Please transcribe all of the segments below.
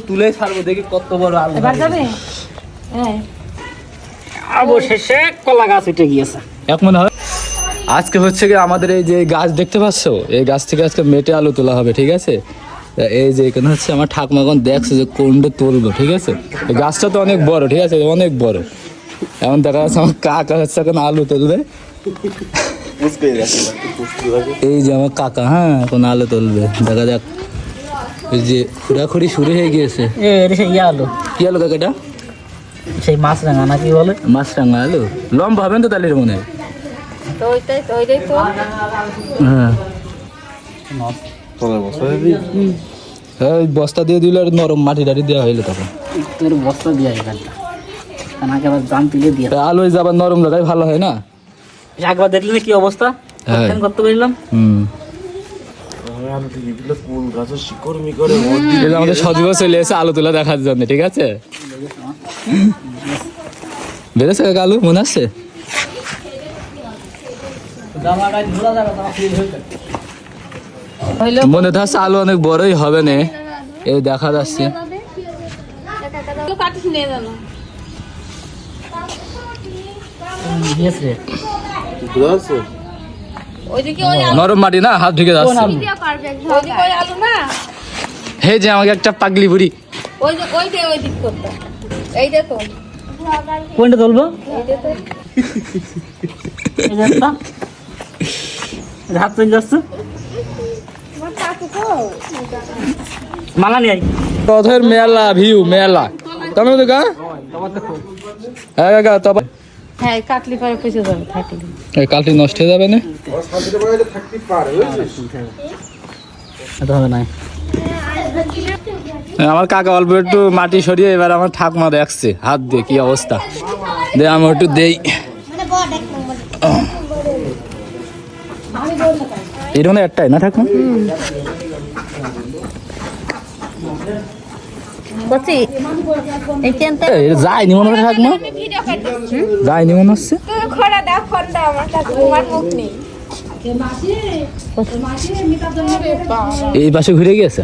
তুলে ছাড়বো, দেখি কত বড় আলু এবার যাবে। হ্যাঁ অবশেষে কলা গাছ উঠে গিয়েছে। এক মনে হয় আজকে হচ্ছে কি আমাদের এই যে গাছ দেখতে পাচ্ছ, এই গাছ থেকে আজকে মেটে আলু তোলা হবে, ঠিক আছে। এই যে এখানে হচ্ছে আমার ঠাকুমাগণ দেখছে যে কোনটা তুলবো, ঠিক আছে। এই গাছটা তো অনেক বড়, ঠিক আছে, অনেক বড়। এমন দেখা যাচ্ছে আমার কাকা হচ্ছে এখন আলু তুলবে, এই যে আমার কাকা, হ্যাঁ এখন আলু তুলবে, দেখা যাক। এই যে খুঁড়াখুড়ি শুরু হয়ে গিয়েছে। ইয়ে আলু, কি আলু কাকা এটা? সেই মাছ রাঙা না কি বলে, মাছরাঙা আলু। লম্বা হবেন তো তাহলে মনে হয়। তো ওইটাই তো হ্যাঁ ওই বস্তা দিয়ে দিলে আর নরম মাটি টাটি দেওয়া হইলো তখন তোর বস্তা দিয়ে এখানটা কানাকে আবার দাম তুলে দিয়ে আলু যাবার নরম লাগাই ভালো হয় না। একবার দেখলি না কি অবস্থা, হ্যাঁ। করতে পারলাম। আমাদের সজীব চলে এসে আলু তোলা দেখার জন্য, ঠিক আছে। বেড়েছে কাকা আলু, মনে আছে? মনে তো হচ্ছে আলু অনেক বড়ই হবে না, এই দেখা যাচ্ছে। নরম মাটি না, হাত ঢুকে যাচ্ছে। হে যে আমাকে একটা পাগলি বুড়ি, কোনটা তুলবো, হাত তুলে যাচ্ছে মালা নিয়ে পথের মেলা ভিউ মেলা তুমি তো গা। হ্যাঁ কাকা তবে হ্যাঁ কাটলি পরে পয়সা যাবে, থাকলি এই কালটি নষ্ট হয়ে যাবে না। হবে না। আমার কাকা অল্প একটু মাটি সরিয়ে এবার আমার ঠাকুমা দেখছে হাত দিয়ে কি অবস্থা, দে আমি একটু দেই। এর মানে একটাই না ঠাকুমা? যায়নি মনে হচ্ছে ঠাকুমা, যায়নি মনে হচ্ছে। এই পাশে ঘুরে গিয়েছে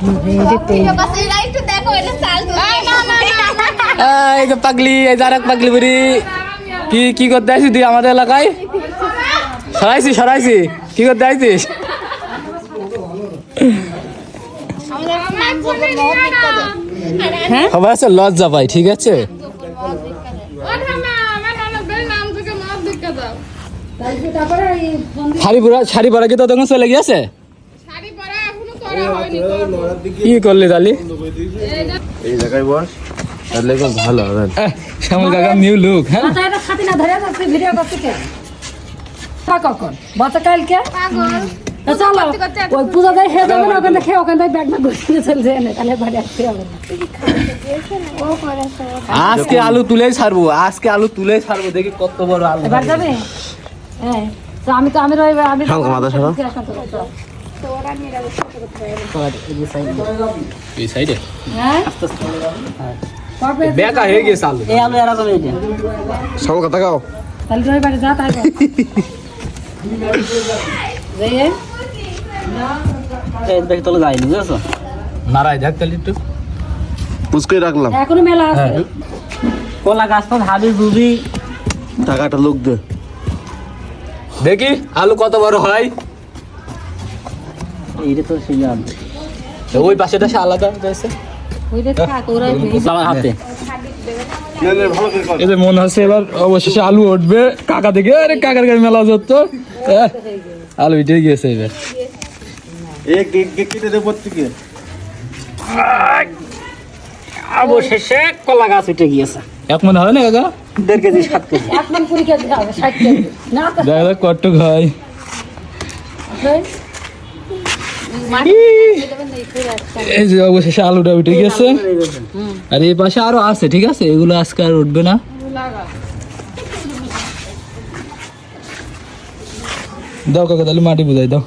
এই যে পাগলি, এই যার পাগলি বুড়ি কি কি করতে আসিস তুই আমাদের এলাকায়? সরাইছি কি করতে আসিস? সবাই আছে লজ্জা পাই, ঠিক আছে। শাড়ি পরা কি তো তখন চলে গিয়েছে? কি করলি তালি? এই জায়গায় বস, তাহলে ভালো হবে। শ্যামল কাকা নিউ লুক। হ্যাঁ বাচ্চা কালকে চলো ওই পূজা দেয় খেয়ে যাবে না, ওখানে খেয়ে ওখান থেকে ব্যাগ ব্যাগ ঘুরে চলে যায় না, তাহলে বাড়ি আসতে হবে না। আজকে আলু তুলেই ছাড়বো, আজকে আলু তুলেই ছাড়বো, দেখি কত বড় আলু। এবার যাবে। হ্যাঁ তো আমি এই সাইডে হ্যাঁ বেকা হয়ে গেছে আলু। এই আলু এরকম এই যে সব কথা গাও। তাহলে রবিবারে যা তাই দেখি তোলা যায়নি, বুঝেছো? নারাই দেখ তাহলে একটু পুচকে রাখলাম, এখনো মেলা আছে। কলা গাছ তো হাবি বুবি টাকাটা লোক দে। দেখি আলু কত বড় হয়। এইটা তো সেই আলু, ওই পাশেটা সে আলাদা আছে। ওইটা থাক, ওরাই আমার হাতে এই যে মনে হচ্ছে এবার অবশেষে আলু উঠবে। কাকা দেখে আরে কাকার গায়ে মেলা হতো, আলু উঠে গিয়েছে এবার। অবশেষে কলা গাছ উঠে গিয়েছে। এক মনে হয় না কাকা? 1.5 কেজি 7 কেজি। এক মন 20 কেজি হবে, 60 কেজি না তো দেখা যাক কতটুক হয়। এই যে অবশেষে আলুটা উঠে গেছে, আর এই পাশে আরো আছে, ঠিক আছে। এগুলো আজকে আর উঠবে না। দাও কাকা তাহলে মাটি বুঝাই দাও।